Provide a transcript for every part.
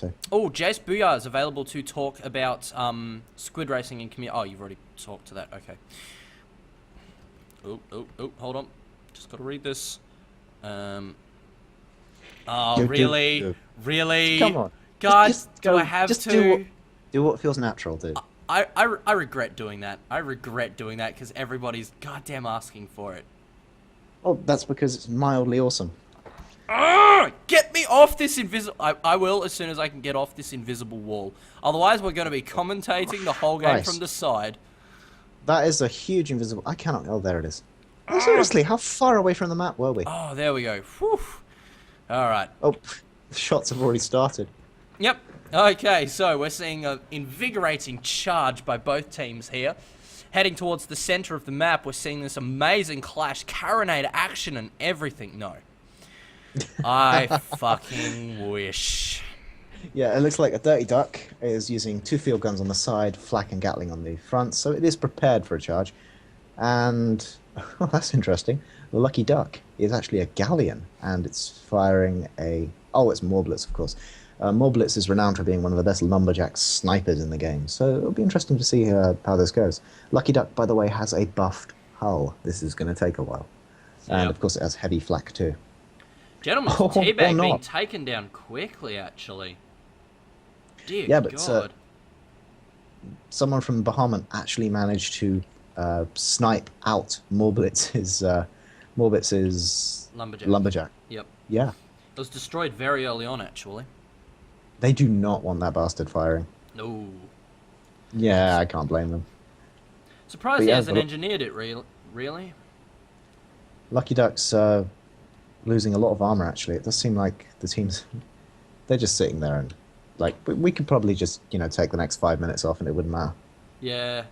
to. Oh, Jace Booyah is available to talk about squid racing and community. Oh, you've already talked to that. Okay. Oh, hold on. Just got to read this. Oh, really? Come Really? on. God, Just do go. I have Just to? do what feels natural, dude. I regret doing that. I regret doing that because everybody's goddamn asking for it. Oh, that's because it's mildly awesome. Get me off this invisible... I will as soon as I can get off this invisible wall. Otherwise, we're going to be commentating the whole game from Christ. the side. That is a huge invisible... I cannot... Oh, there it is. Oh, seriously, how far away from the map were we? Oh, there we go. Whew. All right. Oh, the shots have already started. Yep. Okay, so we're seeing an invigorating charge by both teams here. Heading towards the center of the map, we're seeing this amazing clash, carronade action and everything. No. I fucking wish. Yeah, it looks like a Dirty Duck is using 2 field guns on the side, flak and gatling on the front, so it is prepared for a charge. And, oh, that's interesting. The Lucky Duck is actually a galleon, and it's firing a... Oh, it's Morblitz, of course. Morblitz is renowned for being one of the best lumberjack snipers in the game, so it'll be interesting to see how this goes. Lucky Duck, by the way, has a buffed hull. This is going to take a while. And, of course, it has heavy flak, too. Gentlemen's teabag being taken down quickly, actually. Dear yeah, but God. Someone from Bahamut actually managed to snipe out Morblitz's lumberjack. Yep. Yeah. It was destroyed very early on, actually. They do not want that bastard firing. No. Yeah, I can't blame them. Surprised he hasn't engineered it, really. Lucky Duck's losing a lot of armor, actually. It does seem like the teams... They're just sitting there and... Like, we could probably just, take the next 5 minutes off and it wouldn't matter. Yeah.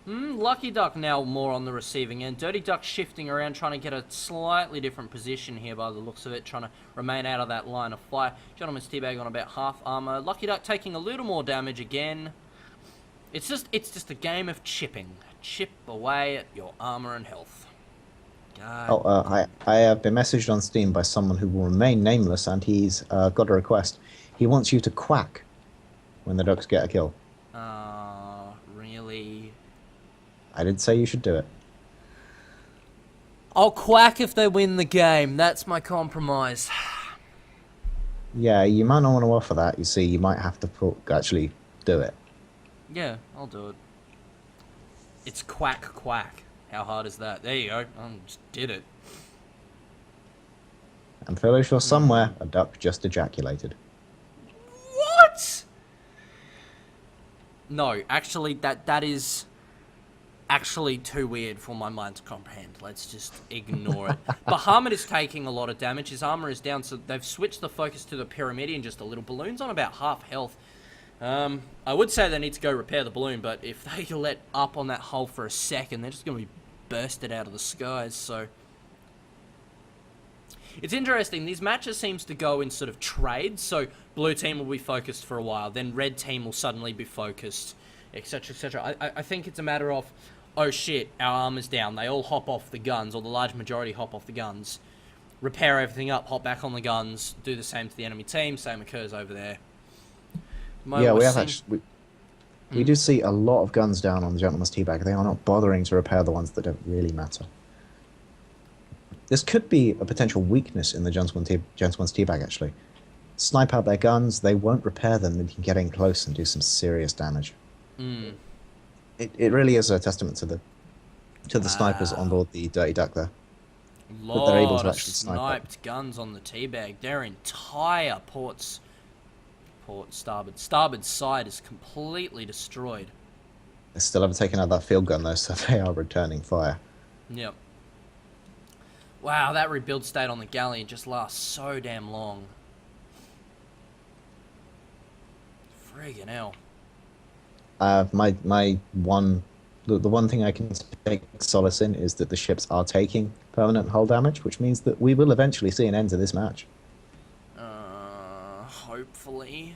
Lucky Duck now more on the receiving end. Dirty Duck shifting around, trying to get a slightly different position here by the looks of it, trying to remain out of that line of fire. Gentleman's teabag on about half armor. Lucky Duck taking a little more damage again. It's just a game of chipping. Chip away at your armor and health. God. I have been messaged on Steam by someone who will remain nameless, and he's got a request. He wants you to quack when the ducks get a kill. Really? I did say you should do it. I'll quack if they win the game. That's my compromise. Yeah, you might not want to offer that. You see, you might have to actually do it. Yeah, I'll do it. It's quack quack. How hard is that? There you go. I just did it. And fairly sure somewhere a duck just ejaculated. What? No, actually, that is actually too weird for my mind to comprehend. Let's just ignore it. Bahamut is taking a lot of damage. His armor is down, so they've switched the focus to the Pyramidion just a little. Balloon's on about half health. I would say they need to go repair the balloon, but if they let up on that hull for a second, they're just going to be bursted out of the skies, so... It's interesting, these matches seems to go in sort of trades, so blue team will be focused for a while, then red team will suddenly be focused, etc, etc. I think it's a matter of, oh shit, our armor's down, they all hop off the guns, or the large majority hop off the guns, repair everything up, hop back on the guns, do the same to the enemy team, same occurs over there. Yeah, we have actually... We do see a lot of guns down on the Gentleman's Teabag. They are not bothering to repair the ones that don't really matter. This could be a potential weakness in the Gentleman's Teabag, actually. Snipe out their guns, they won't repair them, and you can get in close and do some serious damage. It really is a testament to the snipers on board the Dirty Duck there. That they're able to actually sniped guns on the Teabag. Their entire starboard side is completely destroyed. They still haven't taken out that field gun though, so they are returning fire. Yep. Wow, that rebuild state on the galleon just lasts so damn long. Friggin' hell. The one thing I can take solace in is that the ships are taking permanent hull damage, which means that we will eventually see an end to this match. Hopefully.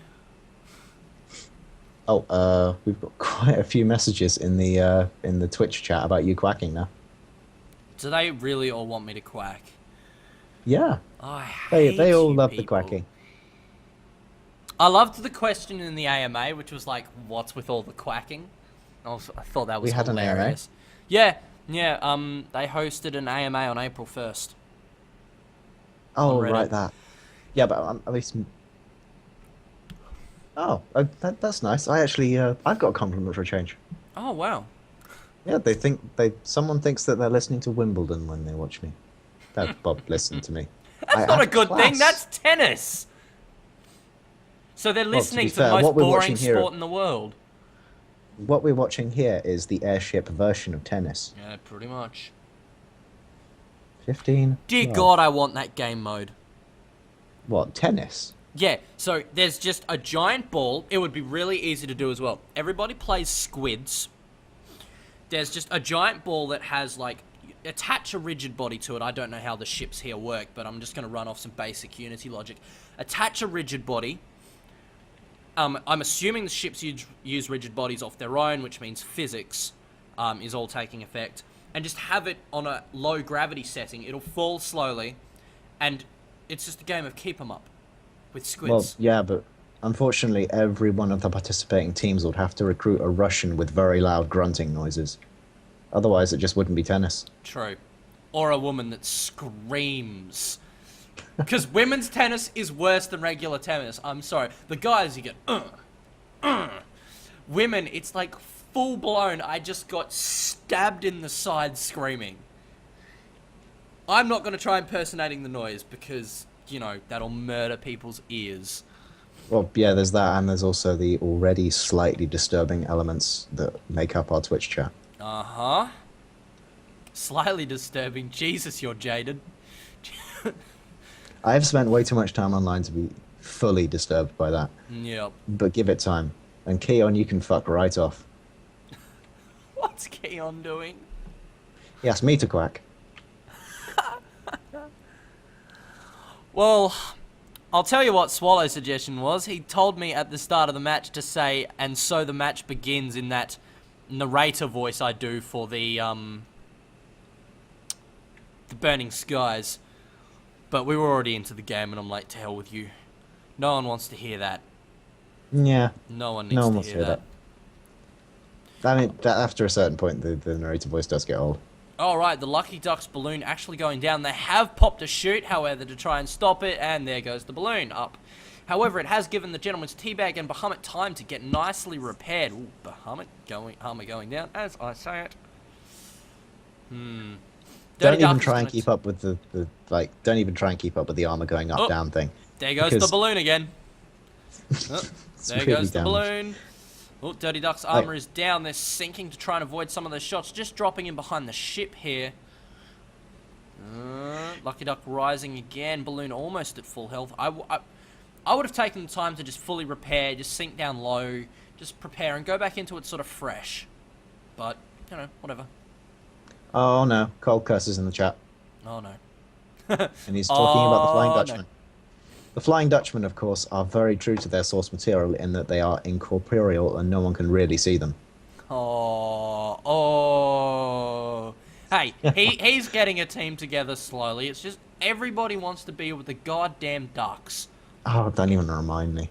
Oh, we've got quite a few messages in the Twitch chat about you quacking now. Do they really all want me to quack? Yeah. I hate They all you love people. the quacking. I loved the question in the AMA, which was like, "What's with all the quacking?" I thought that was We had an AMA? hilarious. Yeah, yeah. They hosted an AMA on April 1st. On Oh, Reddit. right, that. Yeah, but at least. Oh, that's nice. I actually, I've got a compliment for a change. Oh wow. Yeah, someone thinks that they're listening to Wimbledon when they watch me. No, Bob, listen to me. That's I not a have good thing. class. That's tennis. So they're Well, to be listening to fair, the most what we're boring watching here, sport in the world. what we're watching here is the airship version of tennis. Yeah, pretty much. 15. Dear 12. God, I want that game mode. What, tennis? Yeah, so there's just a giant ball. It would be really easy to do as well. Everybody plays squids. There's just a giant ball that has, like, attach a rigid body to it. I don't know how the ships here work, but I'm just going to run off some basic Unity logic. Attach a rigid body. I'm assuming the ships use rigid bodies off their own, which means physics is all taking effect. And just have it on a low gravity setting. It'll fall slowly, and it's just a game of keep 'em up with Well, squids. yeah, but unfortunately, every one of the participating teams would have to recruit a Russian with very loud grunting noises. Otherwise, it just wouldn't be tennis. True. Or a woman that screams. Because women's tennis is worse than regular tennis. I'm sorry. The guys, you get, Women, it's like full blown, I just got stabbed in the side screaming. I'm not going to try impersonating the noise because, you know, that'll murder people's ears. Well, yeah, there's that, and there's also the already slightly disturbing elements that make up our Twitch chat. Uh-huh. Slightly disturbing. Jesus, you're jaded. I've spent way too much time online to be fully disturbed by that. Yep. But give it time. And Keon, you can fuck right off. What's Keon doing? He asked me to quack. Well, I'll tell you what Swallow's suggestion was. He told me at the start of the match to say, and so the match begins, in that narrator voice I do for the Burning Skies. But we were already into the game, and I'm like, to hell with you. No one wants to hear that. Yeah. No one needs No one to wants to hear hear that. I mean, after a certain point, the narrator voice does get old. Alright, the Lucky Duck's balloon actually going down. They have popped a chute, however, to try and stop it, and there goes the balloon up. However, it has given the Gentleman's Teabag and Bahamut time to get nicely repaired. Ooh, Bahamut going down, as I say it. Don't Dirty even Duck try is and gonna keep up with don't even try and keep up with the armor going up Oh, down thing. There goes the because balloon again. Oh, it's there really goes the damaged. balloon. Oh, Dirty Duck's armor is down. They're sinking to try and avoid some of those shots. Just dropping in behind the ship here. Lucky Duck rising again. Balloon almost at full health. I would have taken the time to just fully repair, just sink down low, just prepare and go back into it sort of fresh. But, you know, whatever. Oh no, Cold curses in the chat, Oh, no. and he's talking about the Flying Oh, no. Dutchman. The Flying Dutchmen, of course, are very true to their source material in that they are incorporeal and no one can really see them. Oh. Hey, he's getting a team together slowly. It's just everybody wants to be with the goddamn ducks. Oh, don't even remind me.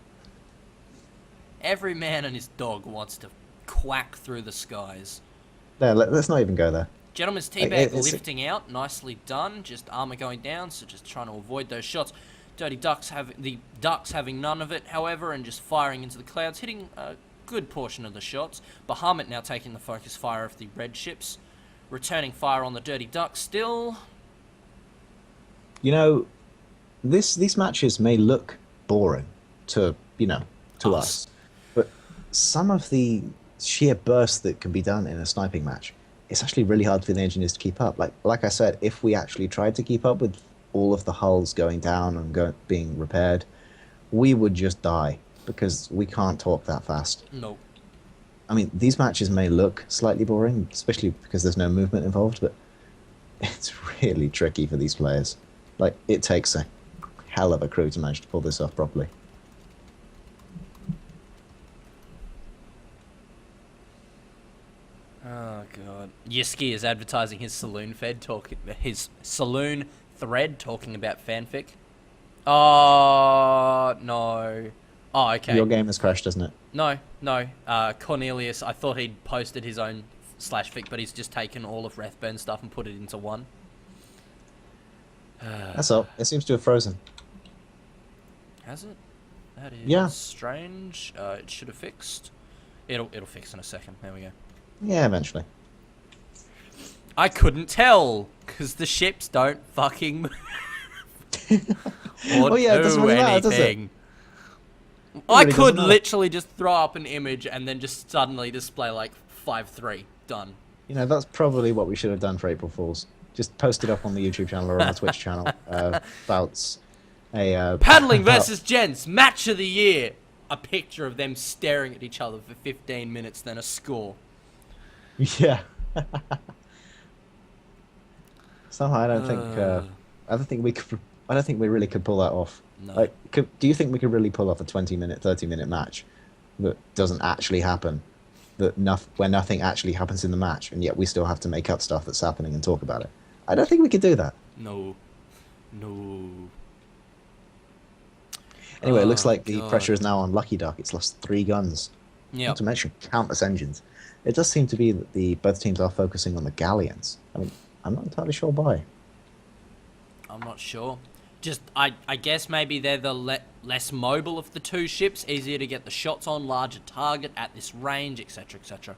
Every man and his dog wants to quack through the skies. There, let's not even go there. Gentleman's Like, teabag it's- lifting out, nicely done. Just armor going down, so just trying to avoid those shots. Dirty Ducks having none of it, however, and just firing into the clouds, hitting a good portion of the shots. Bahamut now taking the focus fire of the red ships, returning fire on the Dirty Ducks still. You know, these matches may look boring to to us, but some of the sheer burst that can be done in a sniping match, it's actually really hard for the engineers to keep up. Like I said, if we actually tried to keep up with all of the hulls going down and being repaired, we would just die because we can't talk that fast. Nope. I mean, these matches may look slightly boring, especially because there's no movement involved, but it's really tricky for these players. Like, it takes a hell of a crew to manage to pull this off properly. Oh god. Yiski is advertising his saloon thread talking about fanfic. Oh no. Oh, okay. Your game has crashed, doesn't it? No, no. Cornelius, I thought he'd posted his own slash fic, but he's just taken all of Rathburn's stuff and put it into one. That's all. It seems to have frozen. Has it? That is Yeah. strange. It should have fixed. It'll fix in a second. There we go. Yeah, eventually. I couldn't tell because the ships don't fucking move or Oh yeah, it doesn't do really matter, does it? anything. I really could doesn't matter. literally just throw up an image and then just suddenly display like 5-3 done. You know, that's probably what we should have done for April Fools. Just post it up on the YouTube channel or on the Twitch channel about a Paddling about- versus gents match of the year. A picture of them staring at each other for 15 minutes, then a score. Yeah. Somehow I don't think we could. I don't think we really could pull that off. No. Like, do you think we could really pull off a 20-minute, 30-minute match that doesn't actually happen? Where nothing actually happens in the match, and yet we still have to make up stuff that's happening and talk about it. I don't think we could do that. No. Anyway, it looks like the God. pressure is now on Lucky Duck. It's lost 3 guns. Yeah. Not to mention countless engines. It does seem to be that both teams are focusing on the galleons. I mean, I'm not entirely sure why. I'm not sure. Just, I guess maybe they're the less mobile of the two ships, easier to get the shots on, larger target at this range, etc., etc.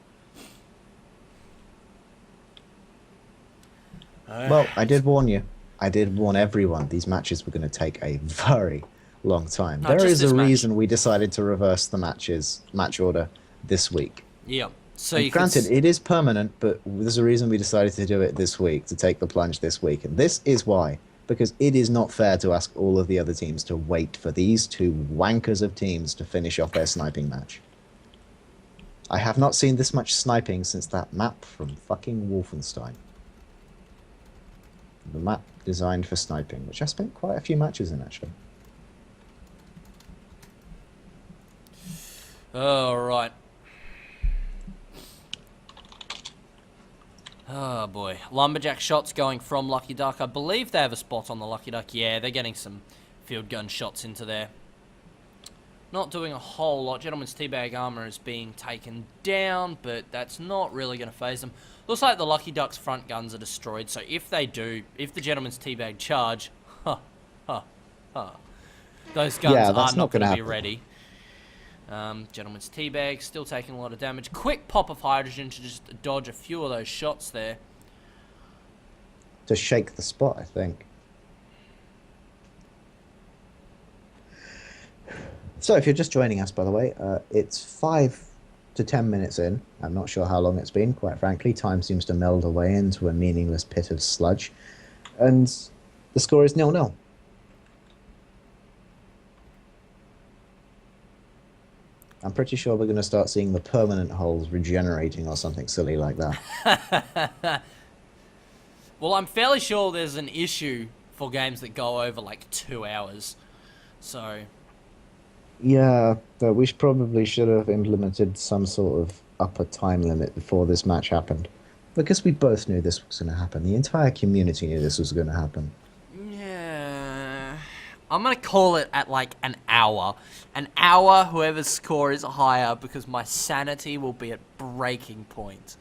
Well, I did warn you. I did warn everyone these matches were going to take a very long time. Not There just is this a match. reason we decided to reverse the match order this week. Yeah. So And you granted, can it is permanent, but there's a reason we decided to do it this week, to take the plunge this week. And this is why. Because it is not fair to ask all of the other teams to wait for these 2 wankers of teams to finish off their sniping match. I have not seen this much sniping since that map from fucking Wolfenstein. The map designed for sniping, which I spent quite a few matches in, actually. Oh, right. Oh, boy. Lumberjack shots going from Lucky Duck. I believe they have a spot on the Lucky Duck. Yeah, they're getting some field gun shots into there. Not doing a whole lot. Gentleman's Teabag Armor is being taken down, but that's not really going to phase them. Looks like the Lucky Duck's front guns are destroyed, so if they do, if the Gentleman's Teabag charge, those guns Yeah, are that's not not going gonna to be happen. ready. Gentleman's Teabag still taking a lot of damage. Quick pop of hydrogen to just dodge a few of those shots there. To shake the spot, I think. So, if you're just joining us, by the way, it's 5 to 10 minutes in. I'm not sure how long it's been, quite frankly. Time seems to meld away into a meaningless pit of sludge. And the score is 0-0. I'm pretty sure we're going to start seeing the permanent holes regenerating or something silly like that. Well, I'm fairly sure there's an issue for games that go over like 2 hours. So, Yeah, but we probably should have implemented some sort of upper time limit before this match happened. Because we both knew this was going to happen. The entire community knew this was going to happen. yeah. I'm going to call it at like an hour. An hour, whoever's score is higher, because my sanity will be at breaking point.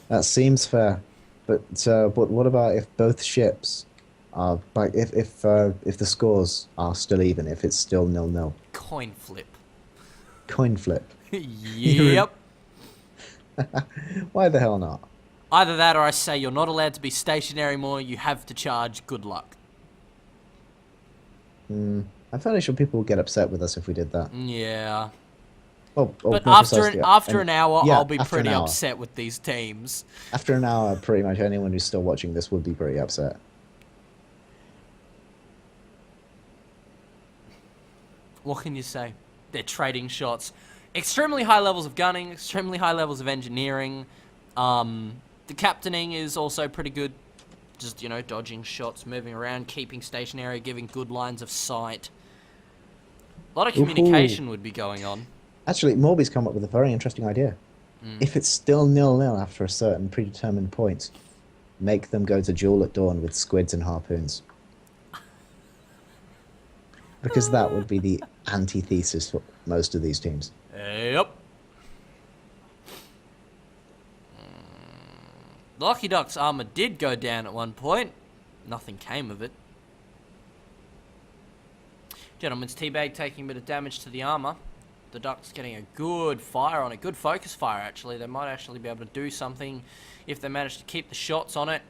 That seems fair. But what about if both ships are, like, if the scores are still even, if it's still 0-0? Coin flip. Coin flip. Yep. Why the hell not? Either that or I say you're not allowed to be stationary more, you have to charge, good luck. I'm fairly sure people would get upset with us if we did that. Yeah. Or But more after precisely, an hour, yeah, I'll be after an pretty hour. upset with these teams. After an hour, pretty much anyone who's still watching this would be pretty upset. What can you say? They're trading shots. Extremely high levels of gunning, extremely high levels of engineering. The captaining is also pretty good. Just, you know, dodging shots, moving around, keeping stationary, giving good lines of sight. A lot of communication would be going on. Actually, Morby's come up with a very interesting idea. If it's still 0-0 after a certain predetermined point, make them go to duel at dawn with squids and harpoons. Because that would be the antithesis most of these teams. Yep. Lucky Duck's armor did go down at one point. Nothing came of it. Gentleman's Teabag taking a bit of damage to the armor. The Duck's getting a good fire on it. Good focus fire, actually. They might actually be able to do something if they manage to keep the shots on it.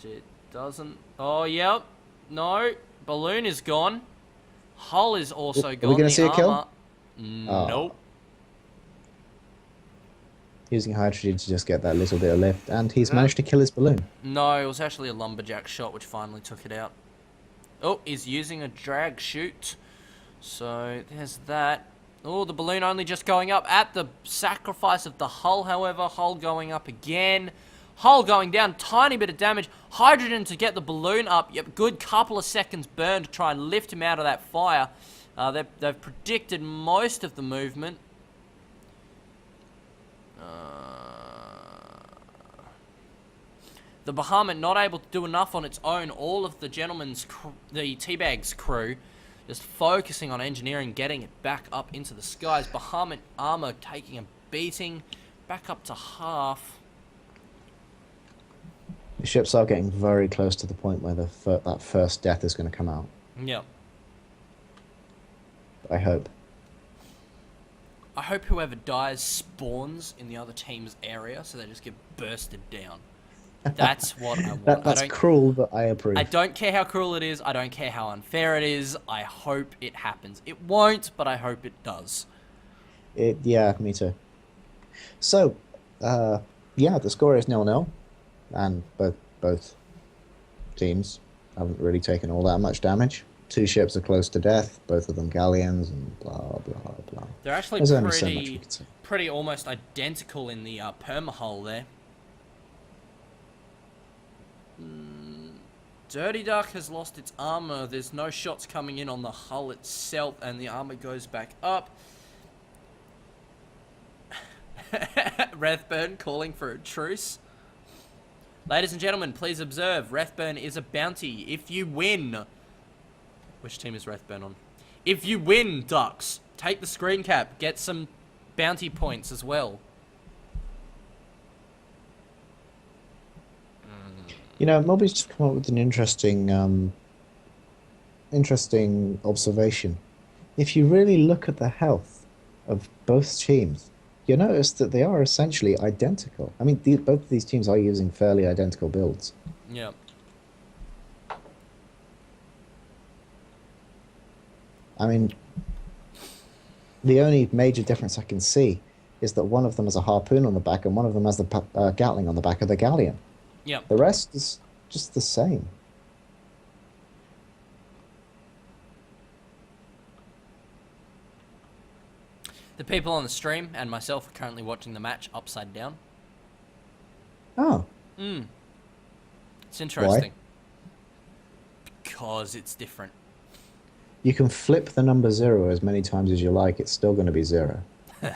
It doesn't... Oh, yep. No. Balloon is gone. Hull is also gone. Are we going to see a kill? Nope. Using hydrogen to just get that little bit of lift, and he's managed to kill his balloon. No, it was actually a lumberjack shot which finally took it out. Oh, he's using a drag shoot. So, there's that. Oh, the balloon only just going up at the sacrifice of the hull, however. Hull going up again. Hull going down, tiny bit of damage. Hydrogen to get the balloon up. Yep, good couple of seconds burn to try and lift him out of that fire. They've predicted most of the movement. The Bahamut not able to do enough on its own. All of the the Teabag's crew, just focusing on engineering, getting it back up into the skies. Bahamut armor taking a beating, back up to half. The ships are getting very close to the point where that first death is going to come out. Yep. I hope. I hope whoever dies spawns in the other team's area, so they just get bursted down. That's what I want. That's cruel, but I approve. I don't care how cruel it is. I don't care how unfair it is. I hope it happens. It won't, but I hope it does. Yeah, me too. So, yeah, the score is 0-0, and both teams haven't really taken all that much damage. Two ships are close to death, both of them galleons, and blah blah blah. They're actually There's only so much we could say. pretty almost identical in the permahull there. Dirty Duck has lost its armor. There's no shots coming in on the hull itself, and the armor goes back up. Rathburn calling for a truce. Ladies and gentlemen, please observe, Rathburn is a bounty. If you win... Which team is Rathburn on? If you win, Ducks, take the screen cap, get some bounty points as well. You know, Mobby's just come up with an interesting observation. If you really look at the health of both teams, you notice that they are essentially identical. I mean, both of these teams are using fairly identical builds. Yeah. I mean, the only major difference I can see is that one of them has a harpoon on the back and one of them has the Gatling on the back of the galleon. Yeah. The rest is just the same. The people on the stream and myself are currently watching the match upside down. Oh. It's interesting. Why? Because it's different. You can flip the number 0 as many times as you like. It's still going to be 0. Ugh.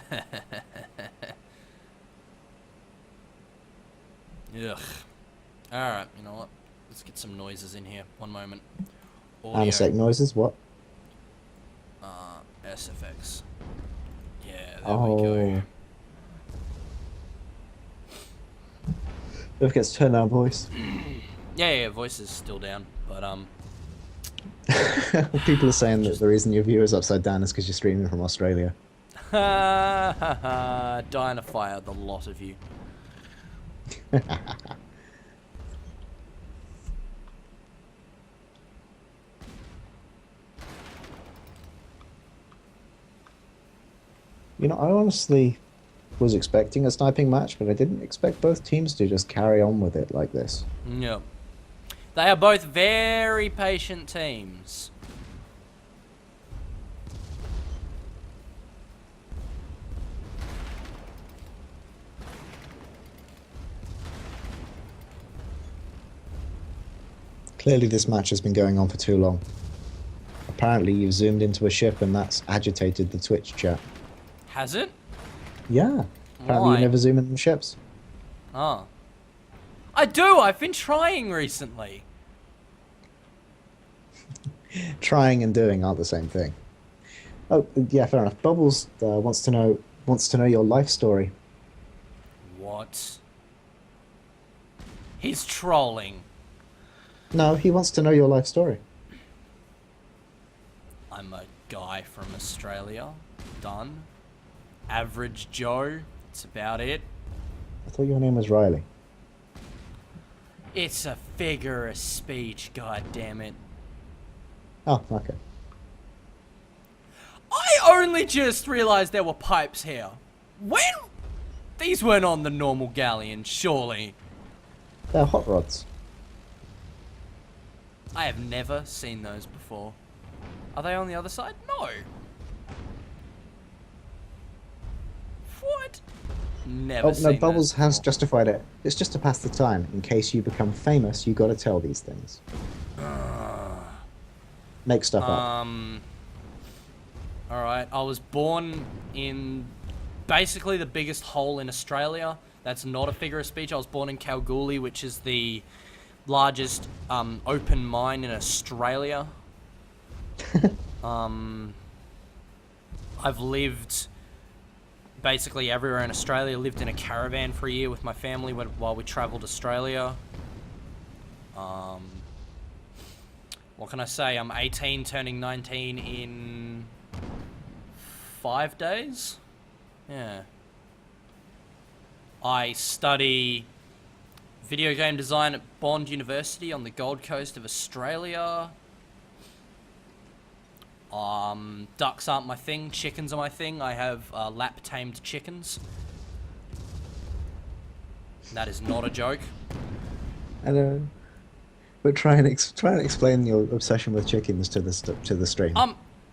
Alright, you know what? Let's get some noises in here. One moment. Audio. Anesec noises, what? SFX. Yeah, there we go. Don't forget to turn down voice. Yeah, voice is still down, but People are saying that the reason your view is upside down is because you're streaming from Australia. dying to fire the lot of you. You know, I honestly was expecting a sniping match, but I didn't expect both teams to just carry on with it like this. Yep. They are both very patient teams. Clearly this match has been going on for too long. Apparently you've zoomed into a ship and that's agitated the Twitch chat. Has it? Yeah. Apparently Why? you never zoom in ships. Oh. I do! I've been trying recently. Trying and doing aren't the same thing. Oh, yeah, fair enough. Bubbles wants to know your life story. What? He's trolling. No, he wants to know your life story. I'm a guy from Australia. Done. Average Joe. That's about it. I thought your name was Riley. It's a figure of speech, god damn it. Oh, okay. I only just realised there were pipes here. When? These weren't on the normal galleon, surely. They're hot rods. I have never seen those before. Are they on the other side? No. What? Never Oh, seen no, those Bubbles has before. justified it. It's just to pass the time. In case you become famous, you gotta tell these things. Make stuff up. Alright, I was born in basically the biggest hole in Australia. That's not a figure of speech. I was born in Kalgoorlie, which is the largest open mine in Australia. I've lived basically everywhere in Australia. Lived in a caravan for a year with my family while we travelled Australia. What can I say? I'm 18, turning 19 in 5 days? Yeah. I study video game design at Bond University on the Gold Coast of Australia. Ducks aren't my thing, chickens are my thing. I have lap-tamed chickens. That is not a joke. I know. But try and explain your obsession with chickens to the stream.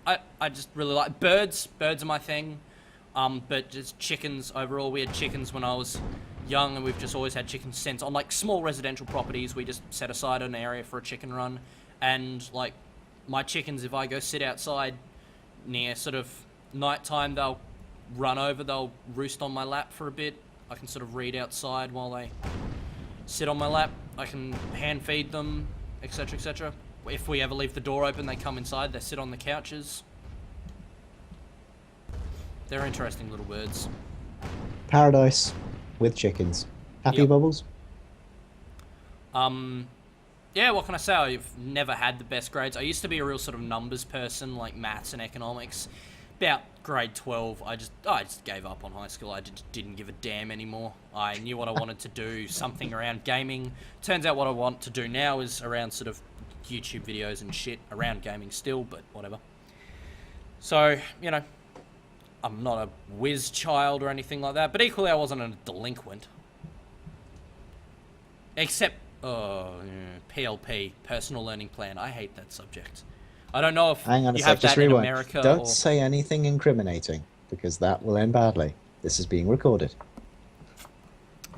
I just really like birds. Birds are my thing. But just chickens overall. We had chickens when I was young, and we've just always had chickens since. On like small residential properties, we just set aside an area for a chicken run, and like my chickens, if I go sit outside near sort of nighttime, they'll run over. They'll roost on my lap for a bit. I can sort of read outside while they sit on my lap. I can hand feed them, etc., etc. If we ever leave the door open, they come inside. They sit on the couches. They're interesting little birds. Paradise with chickens. Happy Yep. Bubbles? Yeah, what can I say? I've never had the best grades. I used to be a real sort of numbers person, like maths and economics. About grade 12, I just gave up on high school. I just didn't give a damn anymore. I knew what I wanted to do, something around gaming. Turns out what I want to do now is around sort of YouTube videos and shit, around gaming still, but whatever. So, you know, I'm not a whiz child or anything like that, but equally I wasn't a delinquent. Except, PLP, Personal Learning Plan. I hate that subject. I don't know if Hang on a you sec, have just that in rewind. America Don't or... say anything incriminating, because that will end badly. This is being recorded.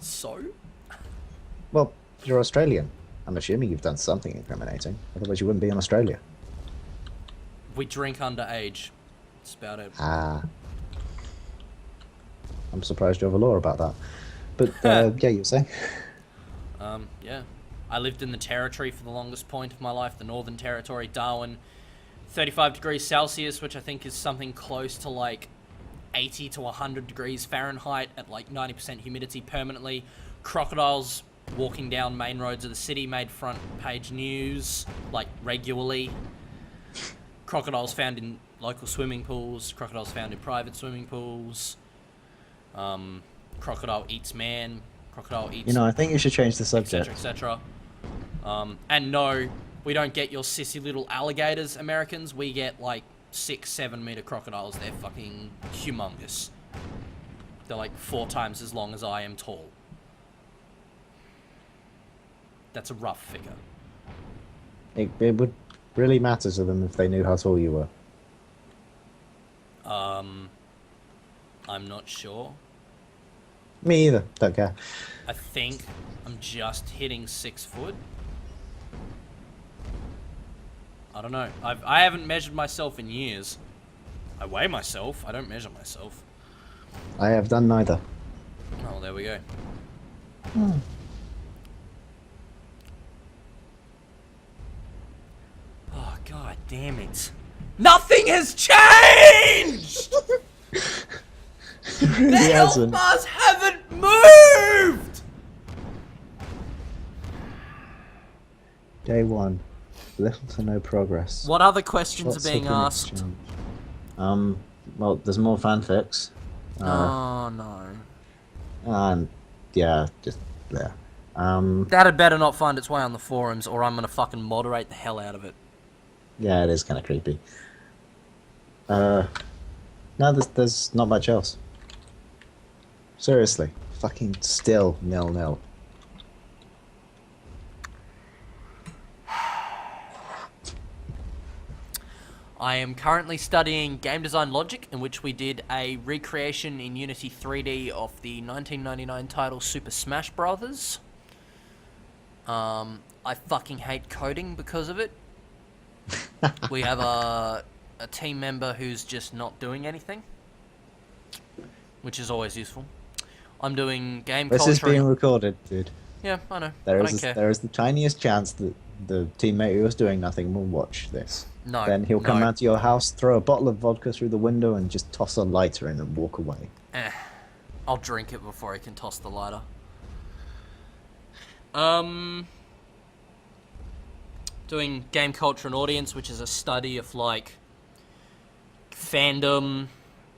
So? Well, you're Australian. I'm assuming you've done something incriminating. Otherwise you wouldn't be in Australia. We drink underage. That's about it. Ah. I'm surprised you have a law about that. But, yeah, you were saying? Yeah. I lived in the Territory for the longest point of my life, the Northern Territory, Darwin. 35 degrees Celsius, which I think is something close to like 80 to 100 degrees Fahrenheit at like 90% humidity permanently. Crocodiles walking down main roads of the city made front page news, like regularly. Crocodiles found in local swimming pools, crocodiles found in private swimming pools. Crocodile eats man, crocodile eats... You know, I think you should change the subject. etc., etc. And no, we don't get your sissy little alligators, Americans. We get like 6-7 meter crocodiles. They're fucking humongous. They're like 4 times as long as I am tall. That's a rough figure. It would really matter to them if they knew how tall you were. I'm not sure. Me either. Don't care. I think I'm just hitting 6 foot. I don't know. I haven't measured myself in years. I weigh myself. I don't measure myself. I have done neither. Oh, there we go. Oh, God damn it. Nothing has changed! It really The health hasn't. bars haven't moved! Day 1. Little to no progress. What other questions What's are being for the next asked? challenge? Well, there's more fanfics. Oh no. And yeah, just there. That had better not find its way on the forums, or I'm gonna fucking moderate the hell out of it. Yeah, it is kind of creepy. No, there's not much else. Seriously, fucking still 0-0. I am currently studying game design logic, in which we did a recreation in Unity 3D of the 1999 title Super Smash Brothers. I fucking hate coding because of it. We have a team member who's just not doing anything, which is always useful. I'm doing game This culture. is being recorded, dude. Yeah, I know. There I is don't care. there is the tiniest chance that the teammate who was doing nothing will watch this. No. Then he'll come no. round to your house, throw a bottle of vodka through the window, and just toss a lighter in and walk away. I'll drink it before I can toss the lighter. Doing game culture and audience, which is a study of like fandom,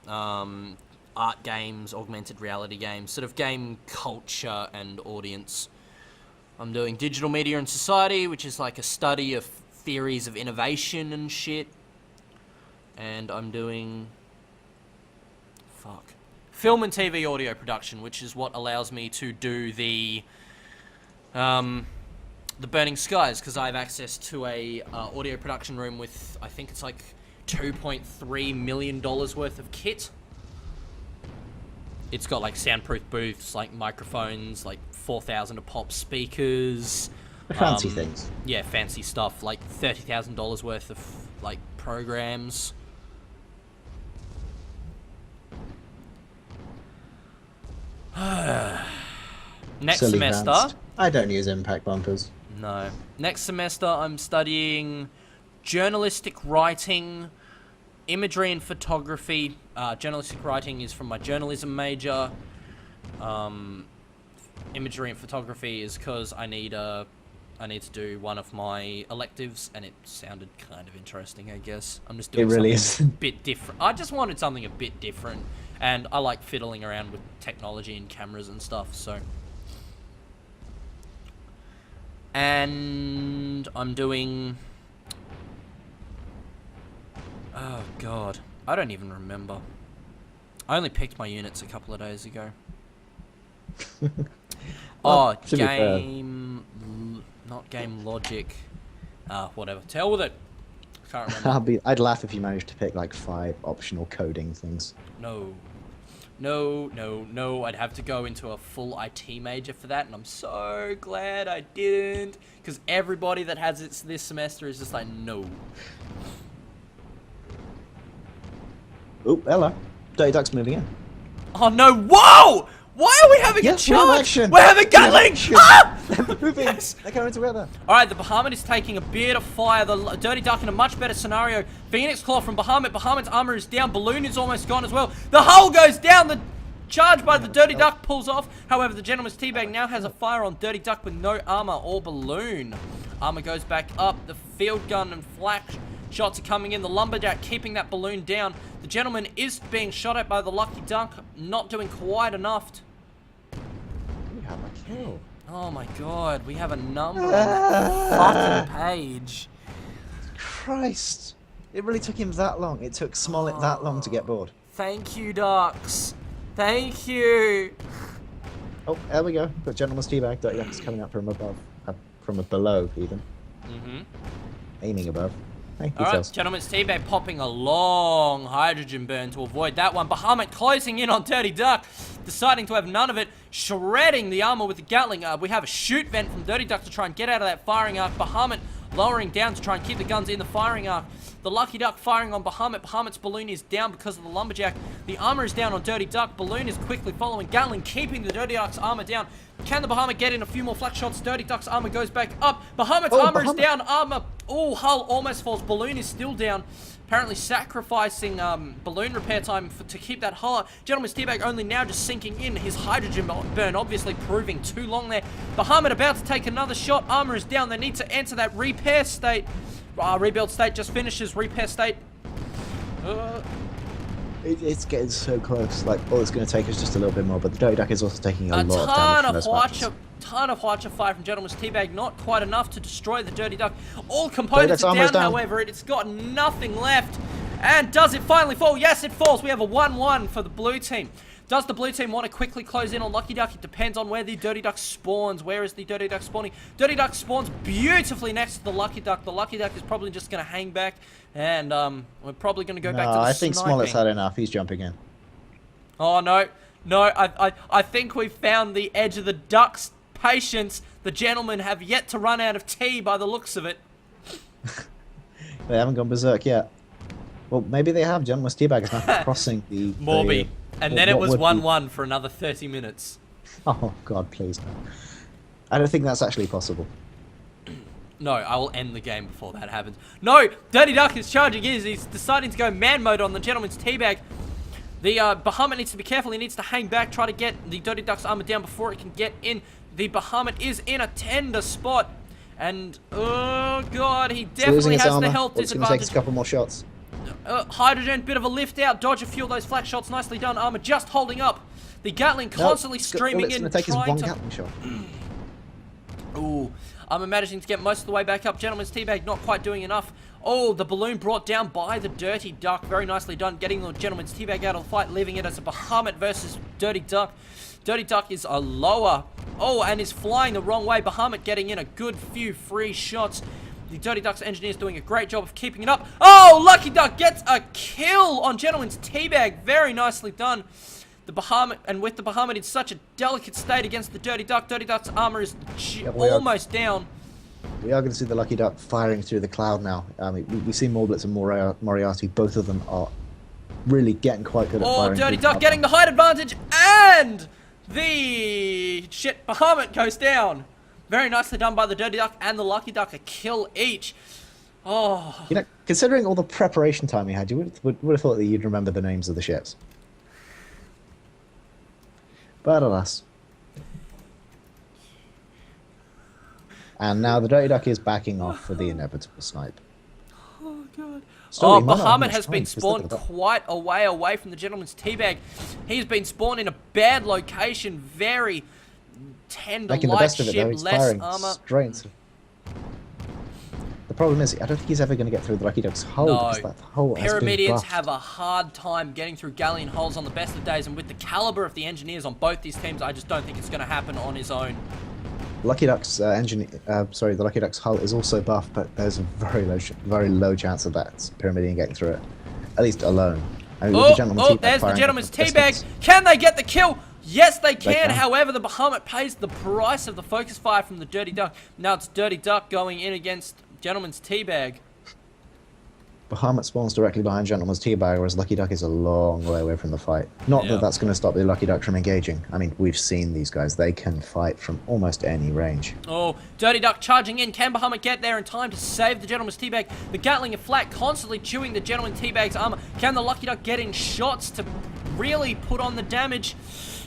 art games, augmented reality games, sort of game culture and audience. I'm doing digital media and society, which is like a study of theories of innovation and shit. And I'm doing film and TV audio production, which is what allows me to do the Burning Skies, because I have access to a audio production room with, I think it's like $2.3 million worth of kit. It's got like soundproof booths, like microphones, like 4,000 a pop speakers. Fancy things. Yeah, fancy stuff, like $30,000 worth of like programs. Next Silly semester. advanced. I don't use impact bumpers. No. Next semester, I'm studying journalistic writing, imagery and photography. Journalistic writing is from my journalism major. Imagery and photography is because I need to do one of my electives, and it sounded kind of interesting, I guess. I'm just doing It really something is. a bit different. I just wanted something a bit different, and I like fiddling around with technology and cameras and stuff, so... And I'm doing... Oh, God. I don't even remember. I only picked my units a couple of days ago. Well, to be fair. Not game logic. Whatever. To hell with it. Can't remember. I'd laugh if you managed to pick like 5 optional coding things. No. I'd have to go into a full IT major for that, and I'm so glad I didn't. Because everybody that has it this semester is just like, no. Oop, hello. Dirty Duck's moving in. Oh no, whoa! Why are we having a Yes, we have charge? action. We're having Gatling! action. Ah! They're moving. Yes. They're coming together. Alright, the Bahamut is taking a bit of fire. The Dirty Duck in a much better scenario. Phoenix Claw from Bahamut. Bahamut's armor is down. Balloon is almost gone as well. The hull goes down. The charge by the Dirty Duck pulls off. However, the Gentleman's Teabag now has a fire on Dirty Duck with no armor or balloon. Armor goes back up. The field gun and flak shots are coming in. The Lumberjack keeping that balloon down. The Gentleman is being shot at by the Lucky Duck. Not doing quite enough. We have a kill. Oh my god, we have a number on the fucking page. Christ. It really took him that long. It took Smollett that long to get bored. Thank you, Ducks. Thank you. Oh, there we go. Got Gentleman's Teabag. Dirty Duck's coming up from above. From below, even. Mm-hmm. Aiming above. Hey, Alright, Gentleman's Teabag popping a long hydrogen burn to avoid that one. Bahamut closing in on Dirty Duck, deciding to have none of it, shredding the armor with the Gatling. We have a shoot vent from Dirty Duck to try and get out of that firing arc. Bahamut lowering down to try and keep the guns in the firing arc. The Lucky Duck firing on Bahamut. Bahamut's balloon is down because of the Lumberjack. The armor is down on Dirty Duck. Balloon is quickly following. Gatling keeping the Dirty Duck's armor down. Can the Bahamut get in a few more flat shots? Dirty Duck's armor goes back up. Bahamut's armor is down. Armor. Oh, hull almost falls. Balloon is still down. Apparently sacrificing balloon repair time to keep that hull up. Gentleman's Teabag only now just sinking in. His hydrogen burn obviously proving too long there. Bahamut about to take another shot. Armor is down. They need to enter that repair state. Rebuild state just finishes. Repair state. It's getting so close. Like, all it's going to take is just a little bit more. But the Dirty Duck is also taking a lot of damage from those matches. Ton of Hwacha fire from Gentleman's Teabag, not quite enough to destroy the Dirty Duck. All components are down, however. It's got nothing left. And does it finally fall? Yes, it falls. We have a 1-1 for the blue team. Does the blue team want to quickly close in on Lucky Duck? It depends on where the Dirty Duck spawns. Where is the Dirty Duck spawning? Dirty Duck spawns beautifully next to the Lucky Duck. The Lucky Duck is probably just going to hang back. And we're probably going to go back to the I think sniping. Smollett's had enough. He's jumping in. Oh, no. No, I think we've found the edge of the Duck's patience. The gentlemen have yet to run out of tea by the looks of it. They haven't gone berserk yet. Well, maybe they have. Gentleman's Teabag is now crossing the... Morby. And then it was 1-1 for another 30 minutes. Oh, God, please no. I don't think that's actually possible. No, I will end the game before that happens. No! Dirty Duck is charging in. He's deciding to go man mode on the Gentleman's Teabag. The Bahamut needs to be careful. He needs to hang back, try to get the Dirty Duck's armor down before it can get in. The Bahamut is in a tender spot. And, oh, God, he definitely has the health disadvantage. It's going to take a couple more shots. Hydrogen, bit of a lift out. Dodge a few of those flat shots. Nicely done. Armor just holding up. The Gatling constantly streaming in. It's going to take one Gatling shot. Ooh. Armor managing to get most of the way back up. Gentleman's Teabag not quite doing enough. Oh, the balloon brought down by the Dirty Duck. Very nicely done. Getting the Gentleman's Teabag out of the fight. Leaving it as a Bahamut versus Dirty Duck. Dirty Duck is a lower. Oh, and is flying the wrong way. Bahamut getting in a good few free shots. The Dirty Duck's engineer's doing a great job of keeping it up. Oh, Lucky Duck gets a kill on Gentleman's Teabag. Very nicely done. The Bahamut, and with the Bahamut in such a delicate state against the Dirty Duck, Dirty Duck's armor is almost down. We are going to see the Lucky Duck firing through the cloud now. We see Morblitz and Moriarty. Both of them are really getting quite good at firing. Oh, Dirty Duck getting the height advantage, and the Bahamut goes down. Very nicely done by the Dirty Duck and the Lucky Duck, a kill each. Oh. You know, considering all the preparation time you had, you would have thought that you'd remember the names of the ships. But alas. And now the Dirty Duck is backing off for the inevitable snipe. Oh, God. Still, Bahamut has been spawned quite a way away from the Gentleman's Teabag. He's been spawned in a bad location, very tender, making the light best of it, though. ship, He's less firing armor. straight. The problem is, I don't think he's ever going to get through the Lucky Duck's hull, because that hull has been Pyramidians buffed. have a hard time getting through galleon hulls on the best of days, and with the caliber of the engineers on both these teams, I just don't think it's going to happen on his own. Lucky Duck's the Lucky Duck's hull is also buffed, but there's a very low chance of that Pyramidian getting through it, at least alone. I mean, there's the Gentleman's Teabag. Can they get the kill? Yes, they can. However, the Bahamut pays the price of the focus fire from the Dirty Duck. Now it's Dirty Duck going in against Gentleman's Teabag. Bahamut spawns directly behind Gentleman's Teabag, whereas Lucky Duck is a long way away from the fight. Not that that's going to stop the Lucky Duck from engaging. I mean, we've seen these guys. They can fight from almost any range. Oh, Dirty Duck charging in. Can Bahamut get there in time to save the Gentleman's Teabag? The Gatling are flat, constantly chewing the Gentleman's Teabag's armor. Can the Lucky Duck get in shots to really put on the damage?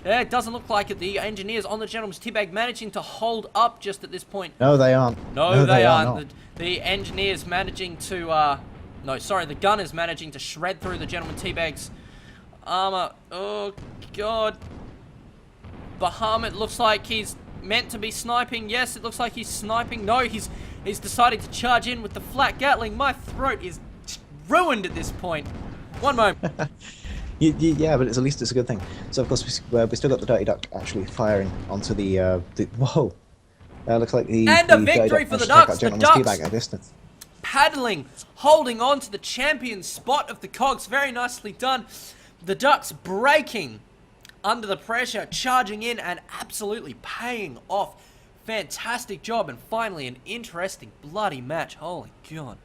Yeah, it doesn't look like it. The engineers on the Gentleman's Teabag managing to hold up just at this point. No, they aren't. No, they aren't. The engineers managing to... No, sorry, the gunners managing to shred through the Gentleman's Teabag's armor. Oh, God. Bahamut looks like he's meant to be sniping. Yes, it looks like he's sniping. No, he's decided to charge in with the flat Gatling. My throat is ruined at this point. One moment. Yeah, but at least it's a good thing. So, of course, we still got the Dirty Duck actually firing onto the whoa. Looks like the... And a victory for the Ducks. The Ducks at a distance. paddling, holding on to the champion spot of the Cogs. Very nicely done. The Ducks breaking under the pressure, charging in and absolutely paying off. Fantastic job, and finally an interesting bloody match. Holy God.